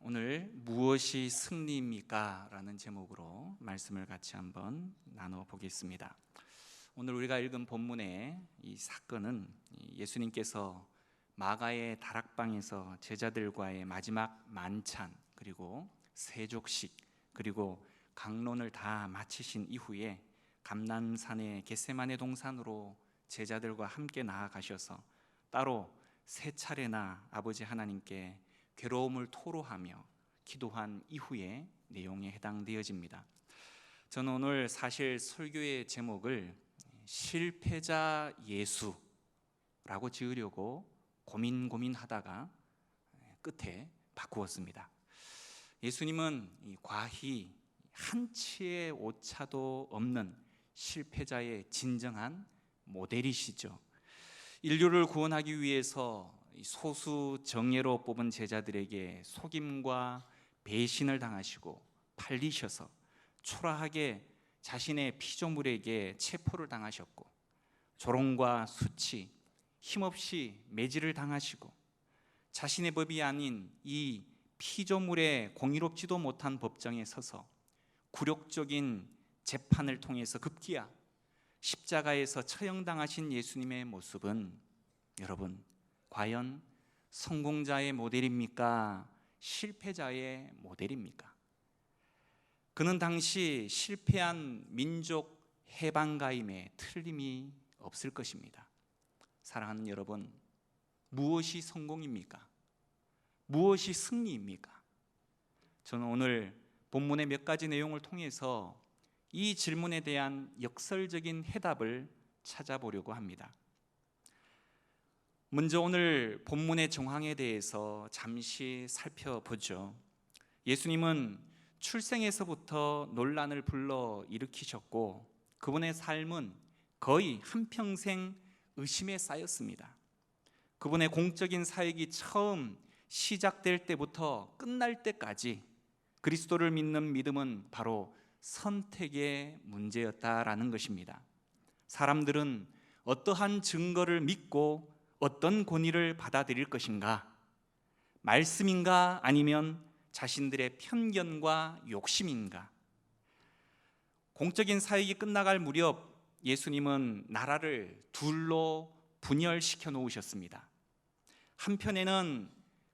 오늘 무엇이 승리입니까? 라는 제목으로 말씀을 같이 한번 나눠보겠습니다. 오늘 우리가 읽은 본문의 이 사건은 예수님께서 마가의 다락방에서 제자들과의 마지막 만찬, 그리고 세족식, 그리고 강론을 다 마치신 이후에 감난산의 겟세마네 동산으로 제자들과 함께 나아가셔서 따로 세 차례나 아버지 하나님께 괴로움을 토로하며 기도한 이후의 내용에 해당되어집니다. 저는 오늘 사실 설교의 제목을 실패자 예수라고 지으려고 고민하다가 끝에 바꾸었습니다. 예수님은 과히 한치의 오차도 없는 실패자의 진정한 모델이시죠. 인류를 구원하기 위해서 소수 정예로 뽑은 제자들에게 속임과 배신을 당하시고 팔리셔서 초라하게 자신의 피조물에게 체포를 당하셨고, 조롱과 수치, 힘없이 매질을 당하시고, 자신의 법이 아닌 이 피조물의 공의롭지도 못한 법정에 서서 굴욕적인 재판을 통해서 급기야 십자가에서 처형당하신 예수님의 모습은 여러분, 과연 성공자의 모델입니까? 실패자의 모델입니까? 그는 당시 실패한 민족 해방가임에 틀림이 없을 것입니다. 사랑하는 여러분, 무엇이 성공입니까? 무엇이 승리입니까? 저는 오늘 본문의 몇 가지 내용을 통해서 이 질문에 대한 역설적인 해답을 찾아보려고 합니다. 먼저 오늘 본문의 정황에 대해서 잠시 살펴보죠. 예수님은 출생에서부터 논란을 불러 일으키셨고, 그분의 삶은 거의 한평생 의심에 쌓였습니다. 그분의 공적인 사역이 처음 시작될 때부터 끝날 때까지 그리스도를 믿는 믿음은 바로 선택의 문제였다라는 것입니다. 사람들은 어떠한 증거를 믿고 어떤 권위를 받아들일 것인가? 말씀인가? 아니면 자신들의 편견과 욕심인가? 공적인 사역이 끝나갈 무렵 예수님은 나라를 둘로 분열시켜 놓으셨습니다. 한편에는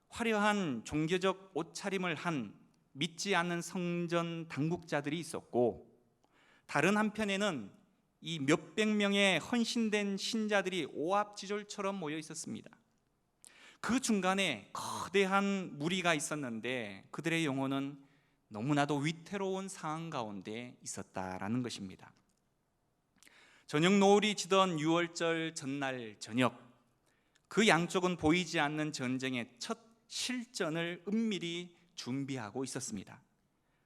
화려한 종교적 옷차림을 한 믿지 않는 성전 당국자들이 있었고, 다른 한편에는 이 몇백 명의 헌신된 신자들이 오합지졸처럼 모여 있었습니다. 그 중간에 거대한 무리가 있었는데 그들의 영혼은 너무나도 위태로운 상황 가운데 있었다라는 것입니다. 저녁 노을이 지던 6월절 전날 저녁, 그 양쪽은 보이지 않는 전쟁의 첫 실전을 은밀히 준비하고 있었습니다.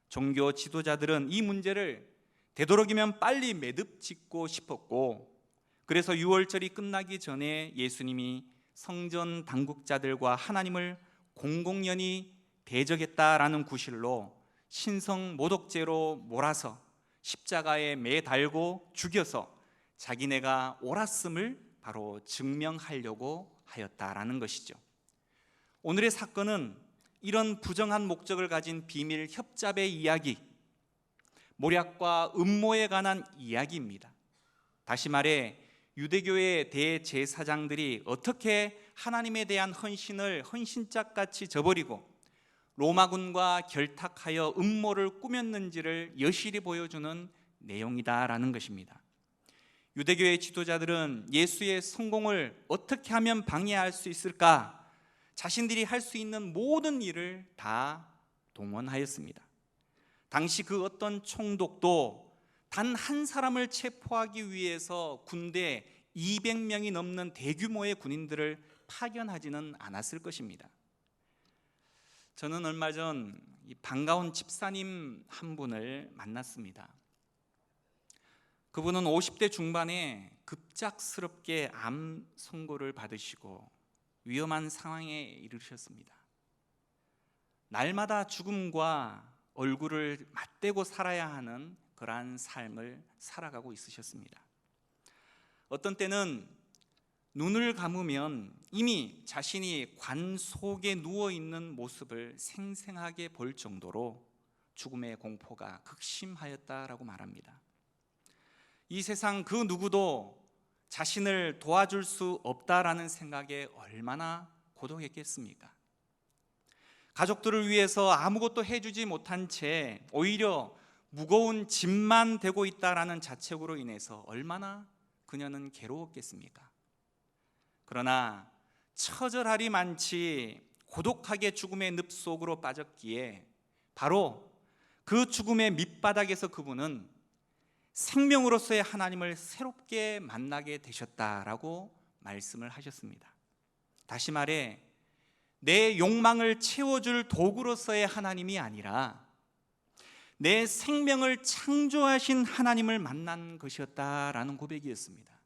종교 지도자들은 이 문제를 되도록이면 빨리 매듭 짓고 싶었고, 그래서 6월절이 끝나기 전에 예수님이 성전 당국자들과 하나님을 공공연히 대적했다라는 구실로 신성 모독죄로 몰아서 십자가에 매달고 죽여서 자기네가 옳았음을 바로 증명하려고 하였다라는 것이죠. 오늘의 사건은 이런 부정한 목적을 가진 비밀 협잡의 이야기, 모략과 음모에 관한 이야기입니다. 다시 말해 유대교의 대제사장들이 어떻게 하나님에 대한 헌신을 헌신짝같이 저버리고 로마군과 결탁하여 음모를 꾸몄는지를 여실히 보여주는 내용이다라는 것입니다. 유대교의 지도자들은 예수의 성공을 어떻게 하면 방해할 수 있을까? 자신들이 할 수 있는 모든 일을 다 동원하였습니다. 당시 그 어떤 총독도 단 한 사람을 체포하기 위해서 군대 200명이 넘는 대규모의 군인들을 파견하지는 않았을 것입니다. 저는 얼마 전 반가운 집사님 한 분을 만났습니다. 그분은 50대 중반에 급작스럽게 암 선고를 받으시고 위험한 상황에 이르셨습니다. 날마다 죽음과 얼굴을 맞대고 살아야 하는 그러한 삶을 살아가고 있으셨습니다. 어떤 때는 눈을 감으면 이미 자신이 관 속에 누워있는 모습을 생생하게 볼 정도로 죽음의 공포가 극심하였다라고 말합니다. 이 세상 그 누구도 자신을 도와줄 수 없다라는 생각에 얼마나 고독했겠습니까? 가족들을 위해서 아무것도 해주지 못한 채 오히려 무거운 짐만 되고 있다라는 자책으로 인해서 얼마나 그녀는 괴로웠겠습니까? 그러나 처절하리 많지 고독하게 죽음의 늪속으로 빠졌기에 바로 그 죽음의 밑바닥에서 그분은 생명으로서의 하나님을 새롭게 만나게 되셨다라고 말씀을 하셨습니다. 다시 말해 내 욕망을 채워줄 도구로서의 하나님이 아니라 내 생명을 창조하신 하나님을 만난 것이었다라는 고백이었습니다.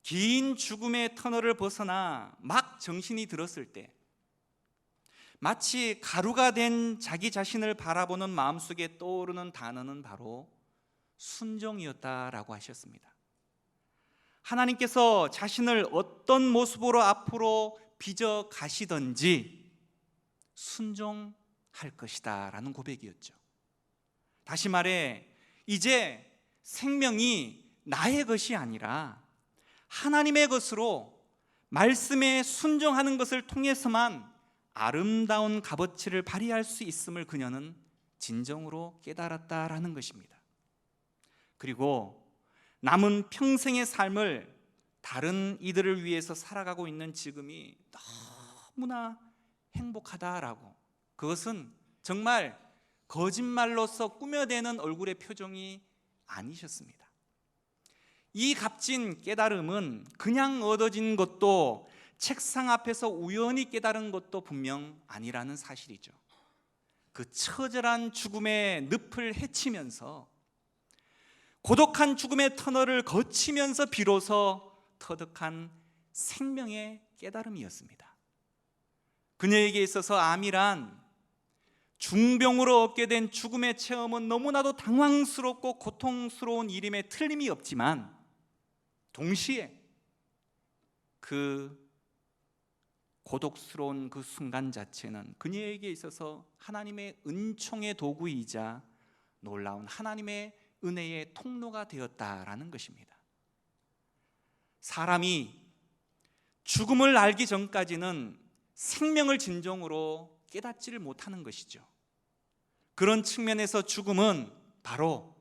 긴 죽음의 터널을 벗어나 막 정신이 들었을 때 마치 가루가 된 자기 자신을 바라보는 마음속에 떠오르는 단어는 바로 순종이었다라고 하셨습니다. 하나님께서 자신을 어떤 모습으로 앞으로 빚어 가시든지 순종할 것이다 라는 고백이었죠. 다시 말해 이제 생명이 나의 것이 아니라 하나님의 것으로 말씀에 순종하는 것을 통해서만 아름다운 값어치를 발휘할 수 있음을 그녀는 진정으로 깨달았다라는 것입니다. 그리고 남은 평생의 삶을 다른 이들을 위해서 살아가고 있는 지금이 너무나 행복하다라고, 그것은 정말 거짓말로서 꾸며대는 얼굴의 표정이 아니셨습니다. 이 값진 깨달음은 그냥 얻어진 것도 책상 앞에서 우연히 깨달은 것도 분명 아니라는 사실이죠. 그 처절한 죽음의 늪을 헤치면서 고독한 죽음의 터널을 거치면서 비로소 터득한 생명의 깨달음이었습니다. 그녀에게 있어서 암이란 중병으로 얻게 된 죽음의 체험은 너무나도 당황스럽고 고통스러운 일임에 틀림이 없지만 동시에 그 고독스러운 그 순간 자체는 그녀에게 있어서 하나님의 은총의 도구이자 놀라운 하나님의 은혜의 통로가 되었다라는 것입니다. 사람이 죽음을 알기 전까지는 생명을 진정으로 깨닫지를 못하는 것이죠. 그런 측면에서 죽음은 바로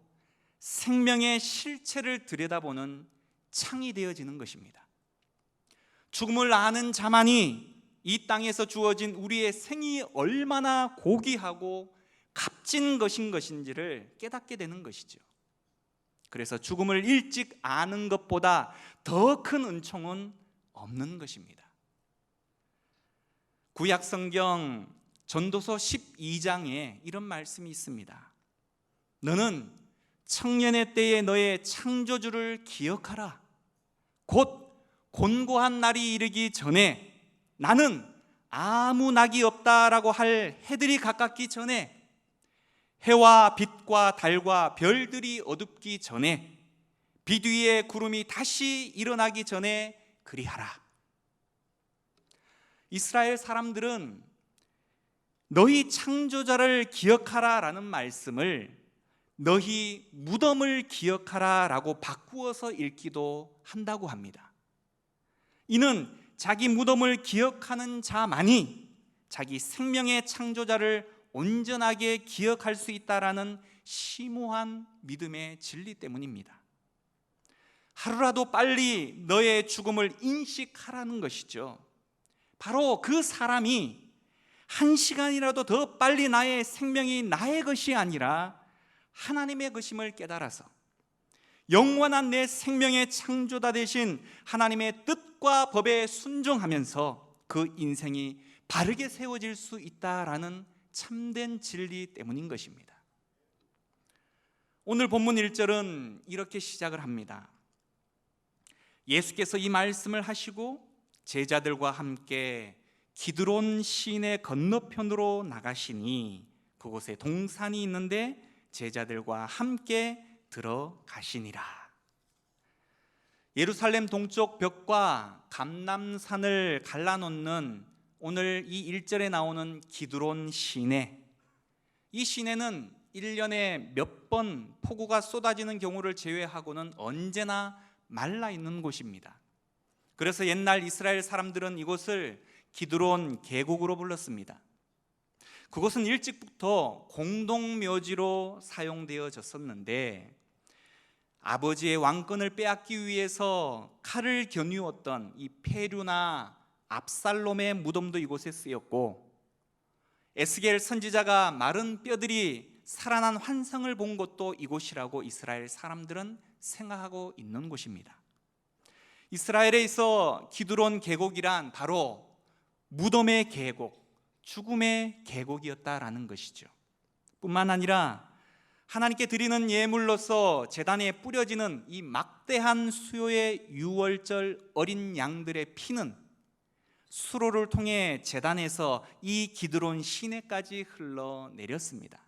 생명의 실체를 들여다보는 창이 되어지는 것입니다. 죽음을 아는 자만이 이 땅에서 주어진 우리의 생이 얼마나 고귀하고 값진 것인지를 깨닫게 되는 것이죠. 그래서 죽음을 일찍 아는 것보다 더 큰 은총은 없는 것입니다. 구약 성경 전도서 12장에 이런 말씀이 있습니다. 너는 청년의 때에 너의 창조주를 기억하라. 곧 곤고한 날이 이르기 전에 나는 아무 낙이 없다라고 할 해들이 가깝기 전에 해와 빛과 달과 별들이 어둡기 전에 빛 위에 구름이 다시 일어나기 전에 그리하라. 이스라엘 사람들은 너희 창조자를 기억하라 라는 말씀을 너희 무덤을 기억하라 라고 바꾸어서 읽기도 한다고 합니다. 이는 자기 무덤을 기억하는 자만이 자기 생명의 창조자를 온전하게 기억할 수 있다라는 심오한 믿음의 진리 때문입니다. 하루라도 빨리 너의 죽음을 인식하라는 것이죠. 바로 그 사람이 한 시간이라도 더 빨리 나의 생명이 나의 것이 아니라 하나님의 것임을 깨달아서 영원한 내 생명의 창조자 되신 하나님의 뜻과 법에 순종하면서 그 인생이 바르게 세워질 수 있다라는 참된 진리 때문인 것입니다. 오늘 본문 1절은 이렇게 시작을 합니다. 예수께서 이 말씀을 하시고 제자들과 함께 기드론 시내 건너편으로 나가시니 그곳에 동산이 있는데 제자들과 함께 들어가시니라. 예루살렘 동쪽 벽과 감람산을 갈라놓는 오늘 이 1절에 나오는 기드론 시내, 이 시내는 1년에 몇 번 폭우가 쏟아지는 경우를 제외하고는 언제나 말라 있는 곳입니다. 그래서 옛날 이스라엘 사람들은 이곳을 기드론 계곡으로 불렀습니다. 그곳은 일찍부터 공동묘지로 사용되어졌었는데 아버지의 왕권을 빼앗기 위해서 칼을 겨누었던 이 페류나 압살롬의 무덤도 이곳에 쓰였고, 에스겔 선지자가 마른 뼈들이 살아난 환상을 본 곳도 이곳이라고 이스라엘 사람들은 생각하고 있는 곳입니다. 이스라엘에 있어 기드론 계곡이란 바로 무덤의 계곡, 죽음의 계곡이었다라는 것이죠. 뿐만 아니라 하나님께 드리는 예물로서 제단에 뿌려지는 이 막대한 수요의 유월절 어린 양들의 피는 수로를 통해 제단에서 이 기드론 시내까지 흘러내렸습니다.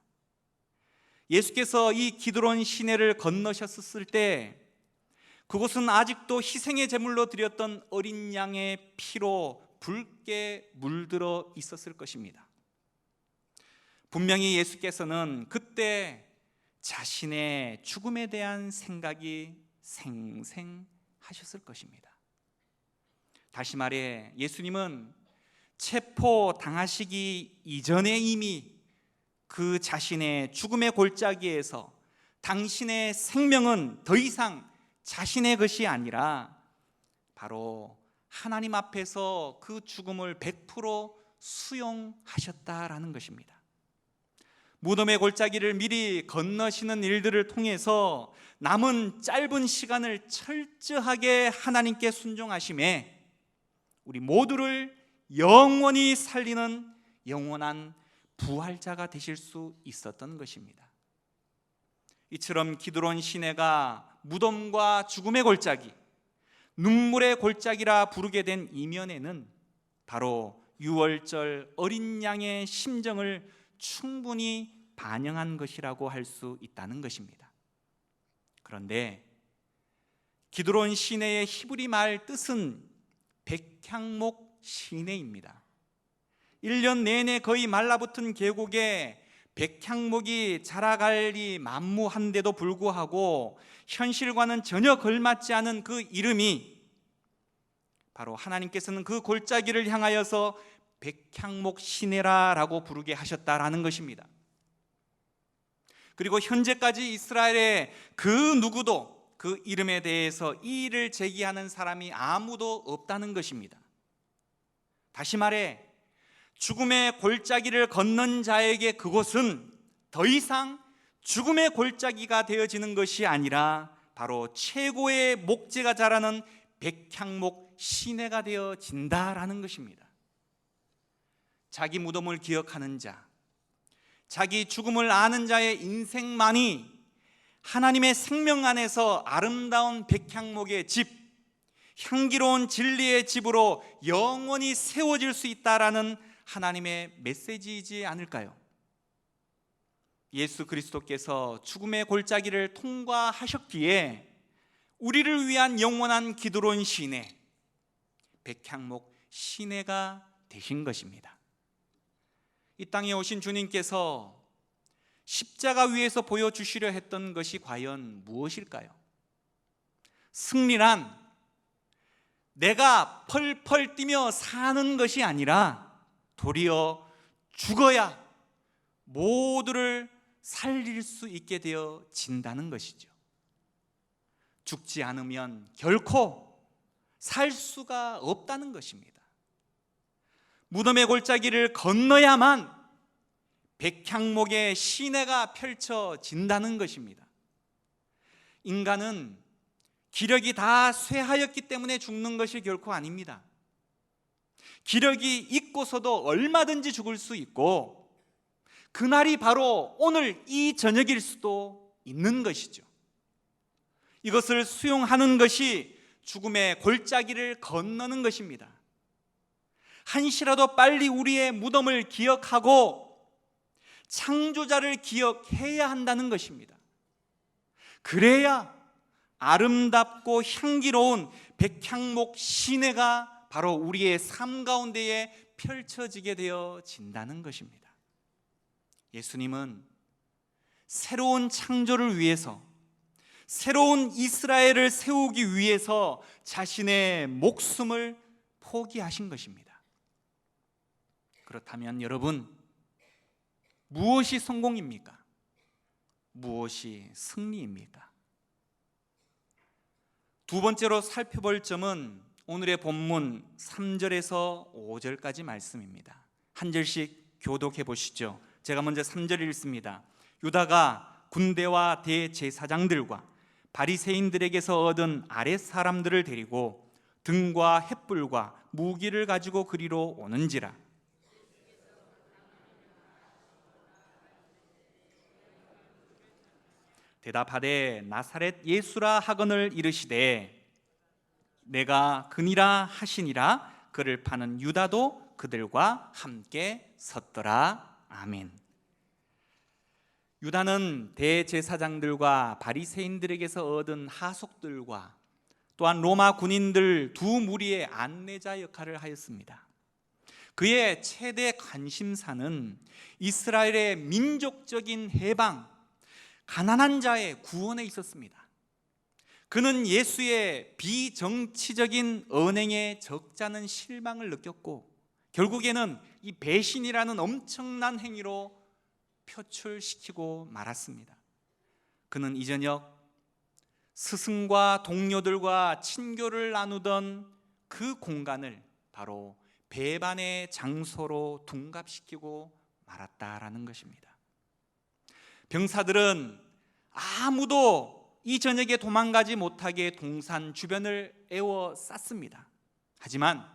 예수께서 이 기드론 시내를 건너셨을 때 그곳은 아직도 희생의 제물로 드렸던 어린 양의 피로 붉게 물들어 있었을 것입니다. 분명히 예수께서는 그때 자신의 죽음에 대한 생각이 생생하셨을 것입니다. 다시 말해 예수님은 체포당하시기 이전에 이미 그 자신의 죽음의 골짜기에서 당신의 생명은 더 이상 자신의 것이 아니라 바로 하나님 앞에서 그 죽음을 100% 수용하셨다라는 것입니다. 무덤의 골짜기를 미리 건너시는 일들을 통해서 남은 짧은 시간을 철저하게 하나님께 순종하심에 우리 모두를 영원히 살리는 영원한 부활자가 되실 수 있었던 것입니다. 이처럼 기드론 시내가 무덤과 죽음의 골짜기, 눈물의 골짜기라 부르게 된 이면에는 바로 유월절 어린 양의 심정을 충분히 반영한 것이라고 할 수 있다는 것입니다. 그런데 기드론 시내의 히브리 말 뜻은 백향목 시내입니다. 1년 내내 거의 말라붙은 계곡에 백향목이 자라갈리 만무한데도 불구하고 현실과는 전혀 걸맞지 않은 그 이름이 바로 하나님께서는 그 골짜기를 향하여서 백향목 시내라라고 부르게 하셨다라는 것입니다. 그리고 현재까지 이스라엘에 그 누구도 그 이름에 대해서 이의를 제기하는 사람이 아무도 없다는 것입니다. 다시 말해 죽음의 골짜기를 건넌 자에게 그곳은 더 이상 죽음의 골짜기가 되어지는 것이 아니라 바로 최고의 목재가 자라는 백향목 시내가 되어진다라는 것입니다. 자기 무덤을 기억하는 자, 자기 죽음을 아는 자의 인생만이 하나님의 생명 안에서 아름다운 백향목의 집, 향기로운 진리의 집으로 영원히 세워질 수 있다라는 하나님의 메시지이지 않을까요? 예수 그리스도께서 죽음의 골짜기를 통과하셨기에 우리를 위한 영원한 기드론 시내, 백향목 시내가 되신 것입니다. 이 땅에 오신 주님께서 십자가 위에서 보여주시려 했던 것이 과연 무엇일까요? 승리란 내가 펄펄 뛰며 사는 것이 아니라 도리어 죽어야 모두를 살릴 수 있게 되어진다는 것이죠. 죽지 않으면 결코 살 수가 없다는 것입니다. 무덤의 골짜기를 건너야만 백향목의 시내가 펼쳐진다는 것입니다. 인간은 기력이 다 쇠하였기 때문에 죽는 것이 결코 아닙니다. 기력이 있고서도 얼마든지 죽을 수 있고 그날이 바로 오늘 이 저녁일 수도 있는 것이죠. 이것을 수용하는 것이 죽음의 골짜기를 건너는 것입니다. 한시라도 빨리 우리의 무덤을 기억하고 창조자를 기억해야 한다는 것입니다. 그래야 아름답고 향기로운 백향목 시내가 바로 우리의 삶 가운데에 펼쳐지게 되어진다는 것입니다. 예수님은 새로운 창조를 위해서, 새로운 이스라엘을 세우기 위해서 자신의 목숨을 포기하신 것입니다. 그렇다면 여러분, 무엇이 성공입니까? 무엇이 승리입니까? 두 번째로 살펴볼 점은 오늘의 본문 3절에서 5절까지 말씀입니다. 한 절씩 교독해 보시죠. 제가 먼저 3절 읽습니다. 유다가 군대와 대제사장들과 바리새인들에게서 얻은 아랫 사람들을 데리고 등과 횃불과 무기를 가지고 그리로 오는지라. 대답하되 나사렛 예수라 하거늘 이르시되 내가 그니라 하시니라. 그를 파는 유다도 그들과 함께 섰더라. 아멘. 유다는 대제사장들과 바리새인들에게서 얻은 하속들과 또한 로마 군인들 두 무리의 안내자 역할을 하였습니다. 그의 최대 관심사는 이스라엘의 민족적인 해방, 가난한 자의 구원에 있었습니다. 그는 예수의 비정치적인 언행에 적잖은 실망을 느꼈고 결국에는 이 배신이라는 엄청난 행위로 표출시키고 말았습니다. 그는 이 저녁 스승과 동료들과 친교를 나누던 그 공간을 바로 배반의 장소로 둔갑시키고 말았다라는 것입니다. 병사들은 아무도 이 저녁에 도망가지 못하게 동산 주변을 에워쌌습니다. 하지만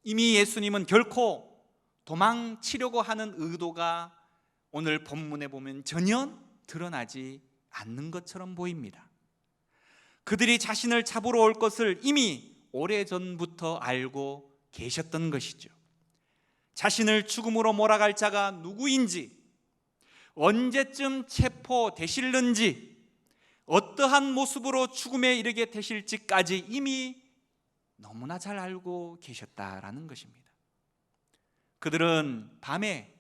이미 예수님은 결코 도망치려고 하는 의도가 오늘 본문에 보면 전혀 드러나지 않는 것처럼 보입니다. 그들이 자신을 잡으러 올 것을 이미 오래전부터 알고 계셨던 것이죠. 자신을 죽음으로 몰아갈 자가 누구인지, 언제쯤 체포되실는지, 어떠한 모습으로 죽음에 이르게 되실지까지 이미 너무나 잘 알고 계셨다라는 것입니다. 그들은 밤에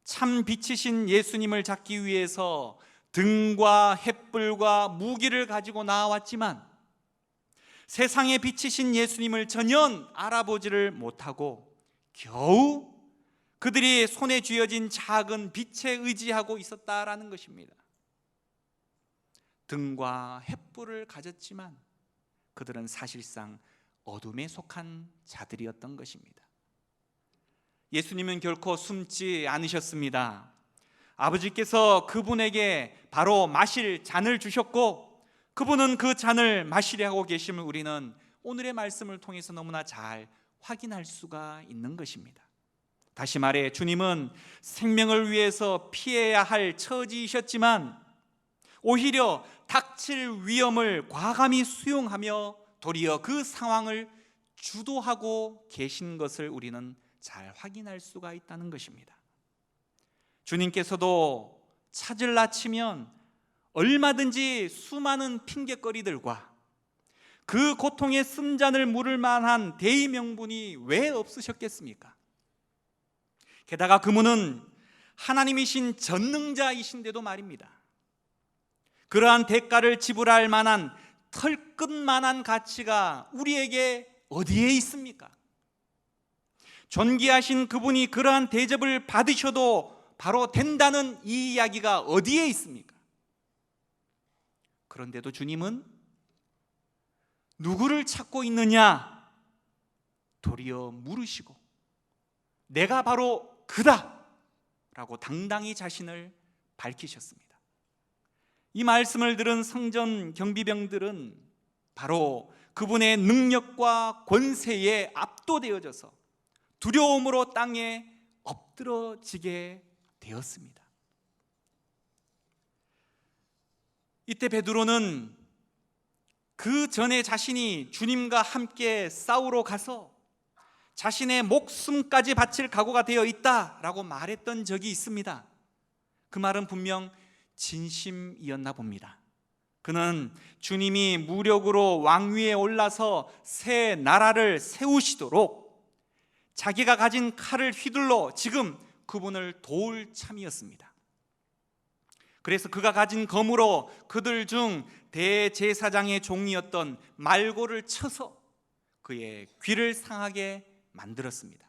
참 빛이신 예수님을 잡기 위해서 등과 횃불과 무기를 가지고 나왔지만 세상에 비치신 예수님을 전혀 알아보지를 못하고 겨우 그들이 손에 쥐어진 작은 빛에 의지하고 있었다라는 것입니다. 등과 횃불을 가졌지만 그들은 사실상 어둠에 속한 자들이었던 것입니다. 예수님은 결코 숨지 않으셨습니다. 아버지께서 그분에게 바로 마실 잔을 주셨고 그분은 그 잔을 마시려고 계심을 우리는 오늘의 말씀을 통해서 너무나 잘 확인할 수가 있는 것입니다. 다시 말해 주님은 생명을 위해서 피해야 할 처지이셨지만 오히려 닥칠 위험을 과감히 수용하며 도리어 그 상황을 주도하고 계신 것을 우리는 잘 확인할 수가 있다는 것입니다. 주님께서도 찾을라 치면 얼마든지 수많은 핑곗거리들과 그 고통의 쓴잔을 물을 만한 대의 명분이 왜 없으셨겠습니까? 게다가 그분은 하나님이신 전능자이신데도 말입니다. 그러한 대가를 지불할 만한 털끝만한 가치가 우리에게 어디에 있습니까? 존귀하신 그분이 그러한 대접을 받으셔도 바로 된다는 이 이야기가 어디에 있습니까? 그런데도 주님은 누구를 찾고 있느냐? 도리어 물으시고 내가 바로 그다! 라고 당당히 자신을 밝히셨습니다. 이 말씀을 들은 성전 경비병들은 바로 그분의 능력과 권세에 압도되어져서 두려움으로 땅에 엎드러지게 되었습니다. 이때 베드로는 그 전에 자신이 주님과 함께 싸우러 가서 자신의 목숨까지 바칠 각오가 되어 있다라고 말했던 적이 있습니다. 그 말은 분명 진심이었나 봅니다. 그는 주님이 무력으로 왕위에 올라서 새 나라를 세우시도록 자기가 가진 칼을 휘둘러 지금 그분을 도울 참이었습니다. 그래서 그가 가진 검으로 그들 중 대제사장의 종이었던 말고를 쳐서 그의 귀를 상하게 만들었습니다.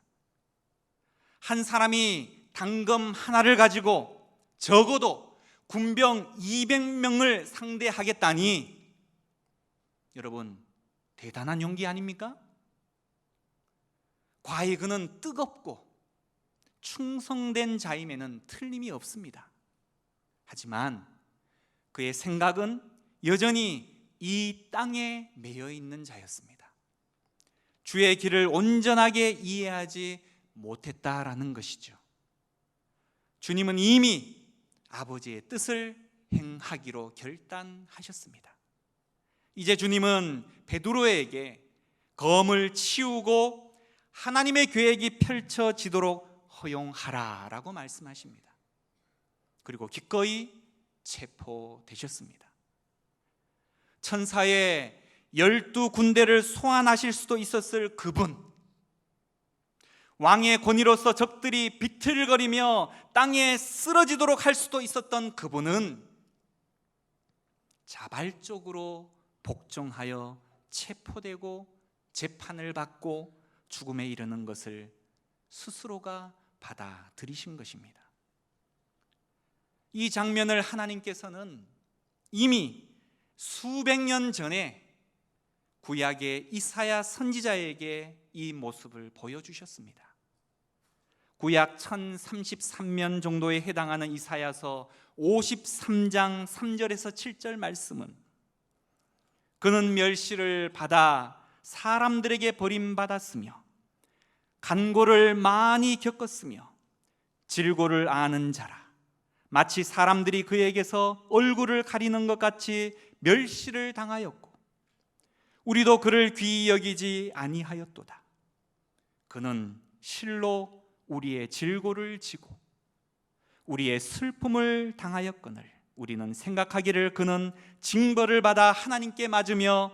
한 사람이 단검 하나를 가지고 적어도 군병 200명을 상대하겠다니, 여러분, 대단한 용기 아닙니까? 과히 그는 뜨겁고 충성된 자임에는 틀림이 없습니다. 하지만 그의 생각은 여전히 이 땅에 매여 있는 자였습니다. 주의 길을 온전하게 이해하지 못했다라는 것이죠. 주님은 이미 아버지의 뜻을 행하기로 결단하셨습니다. 이제 주님은 베드로에게 검을 치우고 하나님의 계획이 펼쳐지도록 허용하라라고 말씀하십니다. 그리고 기꺼이 체포되셨습니다. 천사의 12군대를 소환하실 수도 있었을 그분, 왕의 권위로서 적들이 비틀거리며 땅에 쓰러지도록 할 수도 있었던 그분은 자발적으로 복종하여 체포되고 재판을 받고 죽음에 이르는 것을 스스로가 받아들이신 것입니다. 이 장면을 하나님께서는 이미 수백 년 전에 구약의 이사야 선지자에게 이 모습을 보여주셨습니다. 구약 1033년 정도에 해당하는 이사야서 53장 3절에서 7절 말씀은, 그는 멸시를 받아 사람들에게 버림받았으며 간고를 많이 겪었으며 질고를 아는 자라. 마치 사람들이 그에게서 얼굴을 가리는 것 같이 멸시를 당하였고 우리도 그를 귀히 여기지 아니하였도다. 그는 실로 우리의 질고를 지고 우리의 슬픔을 당하였거늘 우리는 생각하기를 그는 징벌을 받아 하나님께 맞으며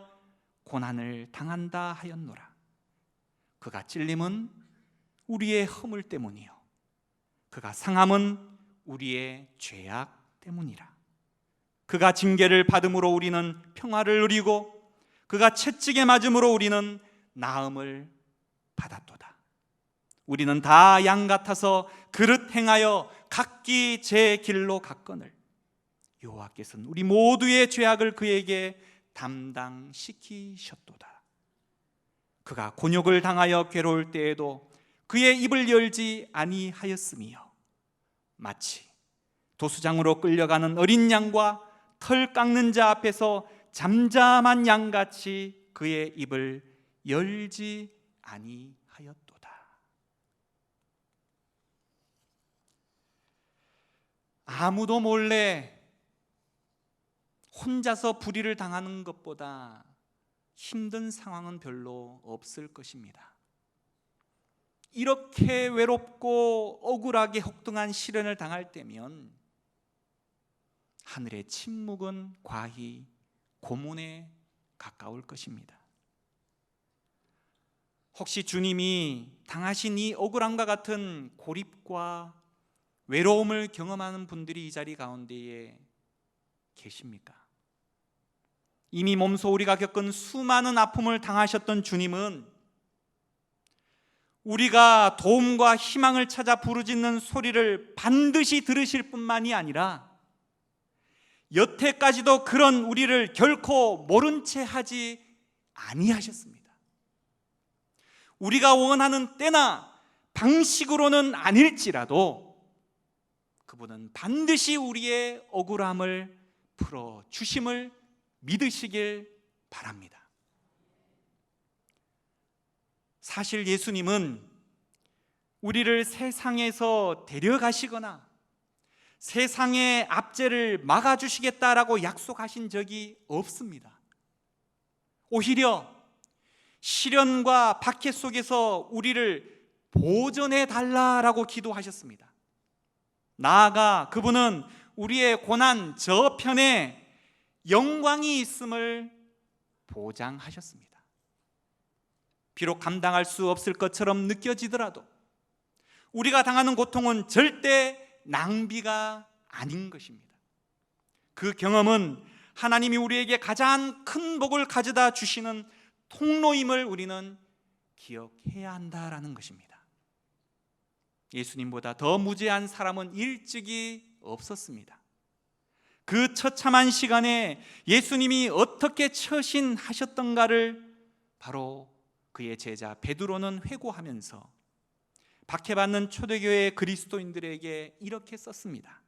고난을 당한다 하였노라. 그가 찔림은 우리의 허물 때문이요 그가 상함은 우리의 죄악 때문이라. 그가 징계를 받음으로 우리는 평화를 누리고 그가 채찍에 맞음으로 우리는 나음을 받았도다. 우리는 다 양 같아서 그릇 행하여 각기 제 길로 갔거늘 여호와께서는 우리 모두의 죄악을 그에게 담당시키셨도다. 그가 곤욕을 당하여 괴로울 때에도 그의 입을 열지 아니하였으며 마치 도수장으로 끌려가는 어린 양과 털 깎는 자 앞에서 잠잠한 양같이 그의 입을 열지 아니하였도다. 아무도 몰래 혼자서 불의를 당하는 것보다 힘든 상황은 별로 없을 것입니다. 이렇게 외롭고 억울하게 혹등한 시련을 당할 때면 하늘의 침묵은 과히 고문에 가까울 것입니다. 혹시 주님이 당하신 이 억울함과 같은 고립과 외로움을 경험하는 분들이 이 자리 가운데에 계십니까? 이미 몸소 우리가 겪은 수많은 아픔을 당하셨던 주님은 우리가 도움과 희망을 찾아 부르짖는 소리를 반드시 들으실 뿐만이 아니라 여태까지도 그런 우리를 결코 모른 채 하지 아니하셨습니다. 우리가 원하는 때나 방식으로는 아닐지라도 그분은 반드시 우리의 억울함을 풀어주심을 믿으시길 바랍니다. 사실 예수님은 우리를 세상에서 데려가시거나 세상의 압제를 막아주시겠다라고 약속하신 적이 없습니다. 오히려 시련과 박해 속에서 우리를 보전해 달라라고 기도하셨습니다. 나아가 그분은 우리의 고난 저편에 영광이 있음을 보장하셨습니다. 비록 감당할 수 없을 것처럼 느껴지더라도 우리가 당하는 고통은 절대 낭비가 아닌 것입니다. 그 경험은 하나님이 우리에게 가장 큰 복을 가져다 주시는 통로임을 우리는 기억해야 한다라는 것입니다. 예수님보다 더 무죄한 사람은 일찍이 없었습니다. 그 처참한 시간에 예수님이 어떻게 처신하셨던가를 바로 그의 제자 베드로는 회고하면서 박해받는 초대교회 그리스도인들에게 이렇게 썼습니다.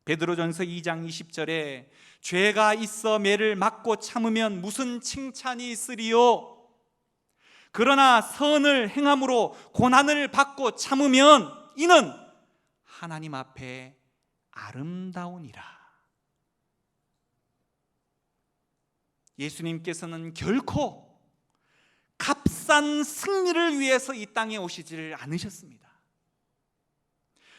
베드로전서 2장 20절에 죄가 있어 매를 맞고 참으면 무슨 칭찬이 있으리요? 그러나 선을 행함으로 고난을 받고 참으면 이는 하나님 앞에 아름다우니라. 예수님께서는 결코 값싼 승리를 위해서 이 땅에 오시지를 않으셨습니다.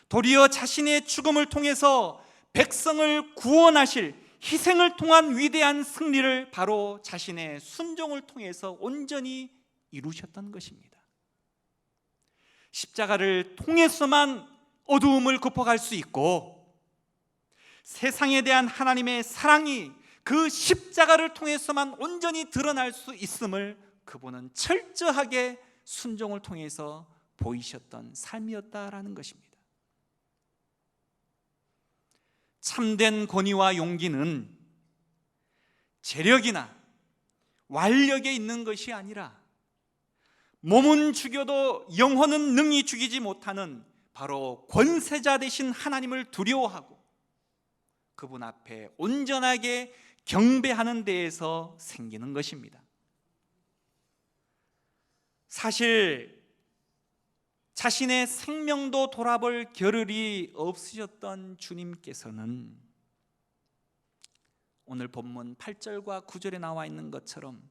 도리어 자신의 죽음을 통해서 백성을 구원하실 희생을 통한 위대한 승리를 바로 자신의 순종을 통해서 온전히 이루셨던 것입니다. 십자가를 통해서만 어두움을 극복할 수 있고 세상에 대한 하나님의 사랑이 그 십자가를 통해서만 온전히 드러날 수 있음을 그분은 철저하게 순종을 통해서 보이셨던 삶이었다라는 것입니다. 참된 권위와 용기는 재력이나 완력에 있는 것이 아니라 몸은 죽여도 영혼은 능히 죽이지 못하는 바로 권세자 되신 하나님을 두려워하고 그분 앞에 온전하게 경배하는 데에서 생기는 것입니다. 사실 자신의 생명도 돌아볼 겨를이 없으셨던 주님께서는 오늘 본문 8절과 9절에 나와 있는 것처럼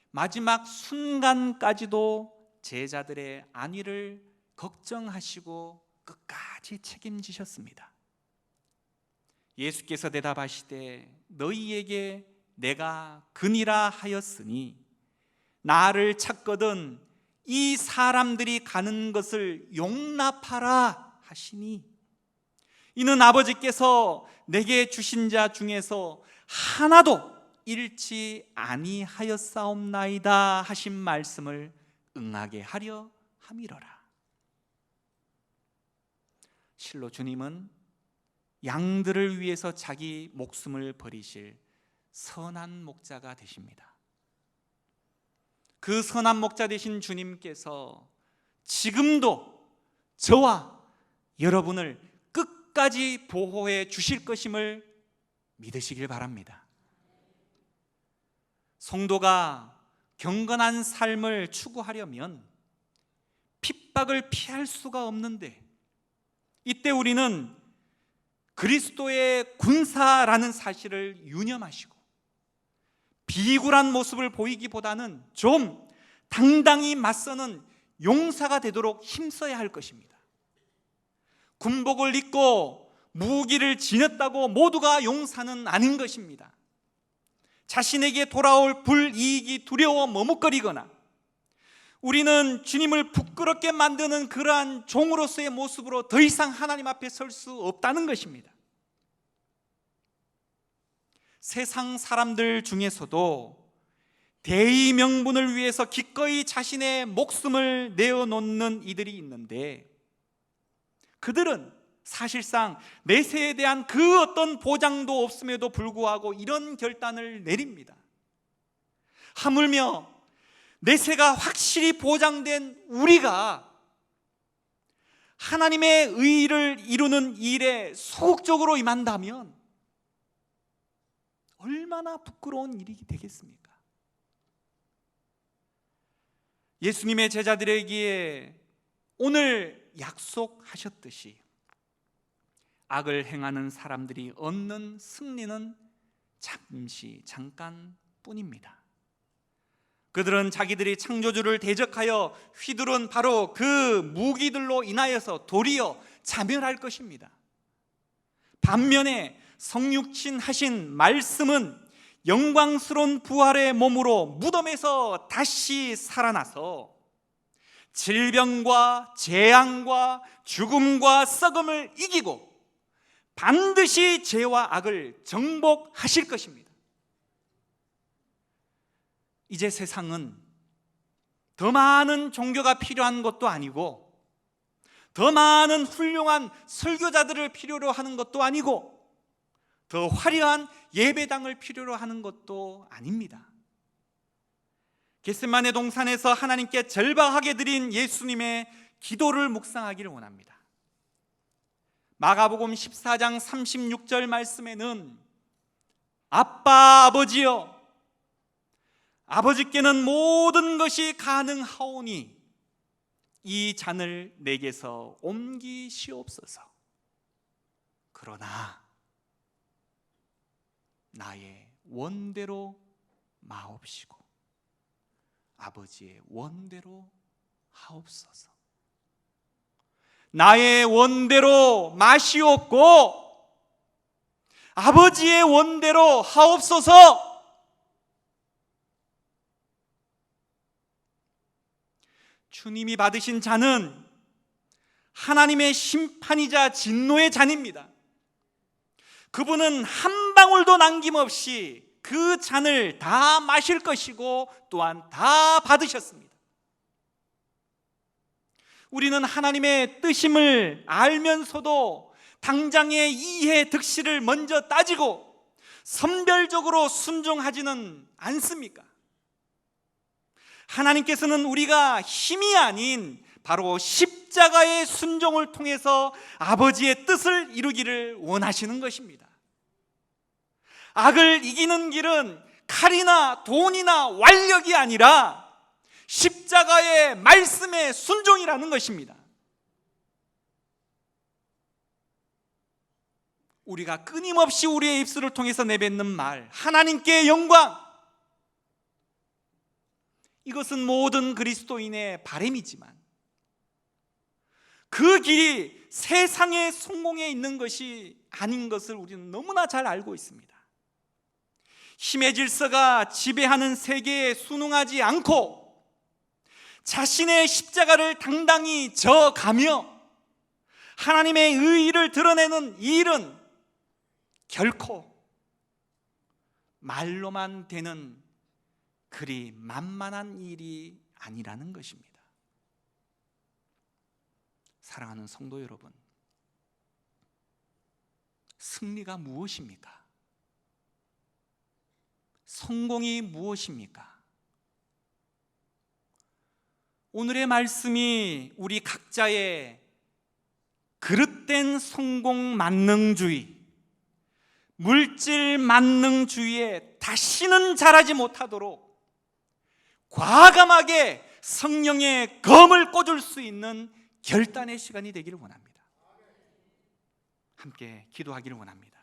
마지막 순간까지도 제자들의 안위를 걱정하시고 끝까지 책임지셨습니다. 예수께서 대답하시되 너희에게 내가 그니라 하였으니 나를 찾거든 이 사람들이 가는 것을 용납하라 하시니 이는 아버지께서 내게 주신 자 중에서 하나도 잃지 아니하였사옵나이다 하신 말씀을 응하게 하려 함이로라. 실로 주님은 양들을 위해서 자기 목숨을 버리실 선한 목자가 되십니다. 그 선한 목자 되신 주님께서 지금도 저와 여러분을 끝까지 보호해 주실 것임을 믿으시길 바랍니다. 성도가 경건한 삶을 추구하려면 핍박을 피할 수가 없는데 이때 우리는 그리스도의 군사라는 사실을 유념하시고 비굴한 모습을 보이기보다는 좀 당당히 맞서는 용사가 되도록 힘써야 할 것입니다. 군복을 입고 무기를 지녔다고 모두가 용사는 아닌 것입니다. 자신에게 돌아올 불이익이 두려워 머뭇거리거나 우리는 주님을 부끄럽게 만드는 그러한 종으로서의 모습으로 더 이상 하나님 앞에 설 수 없다는 것입니다. 세상 사람들 중에서도 대의 명분을 위해서 기꺼이 자신의 목숨을 내어놓는 이들이 있는데 그들은 사실상 내세에 대한 그 어떤 보장도 없음에도 불구하고 이런 결단을 내립니다. 하물며 내세가 확실히 보장된 우리가 하나님의 의를 이루는 일에 소극적으로 임한다면 얼마나 부끄러운 일이 되겠습니까? 예수님의 제자들에게 오늘 약속하셨듯이 악을 행하는 사람들이 얻는 승리는 잠깐 뿐입니다. 그들은 자기들이 창조주를 대적하여 휘두른 바로 그 무기들로 인하여서 도리어 자멸할 것입니다. 반면에 성육신 하신 말씀은 영광스러운 부활의 몸으로 무덤에서 다시 살아나서 질병과 재앙과 죽음과 썩음을 이기고 반드시 죄와 악을 정복하실 것입니다. 이제 세상은 더 많은 종교가 필요한 것도 아니고 더 많은 훌륭한 설교자들을 필요로 하는 것도 아니고 더 화려한 예배당을 필요로 하는 것도 아닙니다. 겟세마네 동산에서 하나님께 절박하게 드린 예수님의 기도를 묵상하기를 원합니다. 마가복음 14장 36절 말씀에는 아빠 아버지여, 아버지께는 모든 것이 가능하오니 이 잔을 내게서 옮기시옵소서. 그러나 나의 원대로 마옵시고 아버지의 원대로 하옵소서. 나의 원대로 마시옵고 아버지의 원대로 하옵소서. 주님이 받으신 잔은 하나님의 심판이자 진노의 잔입니다. 그분은 한 방울도 남김없이 그 잔을 다 마실 것이고 또한 다 받으셨습니다. 우리는 하나님의 뜻임을 알면서도 당장의 이해 득실을 먼저 따지고 선별적으로 순종하지는 않습니까? 하나님께서는 우리가 힘이 아닌 바로 십자가의 순종을 통해서 아버지의 뜻을 이루기를 원하시는 것입니다. 악을 이기는 길은 칼이나 돈이나 완력이 아니라 십자가의 말씀의 순종이라는 것입니다. 우리가 끊임없이 우리의 입술을 통해서 내뱉는 말, 하나님께 영광, 이것은 모든 그리스도인의 바람이지만 그 길이 세상의 성공에 있는 것이 아닌 것을 우리는 너무나 잘 알고 있습니다. 힘의 질서가 지배하는 세계에 순응하지 않고 자신의 십자가를 당당히 져가며 하나님의 의의를 드러내는 이 일은 결코 말로만 되는 그리 만만한 일이 아니라는 것입니다. 사랑하는 성도 여러분, 승리가 무엇입니까? 성공이 무엇입니까? 오늘의 말씀이 우리 각자의 그릇된 성공 만능주의, 물질 만능주의에 다시는 자라지 못하도록 과감하게 성령의 검을 꽂을 수 있는 결단의 시간이 되기를 원합니다. 함께 기도하기를 원합니다.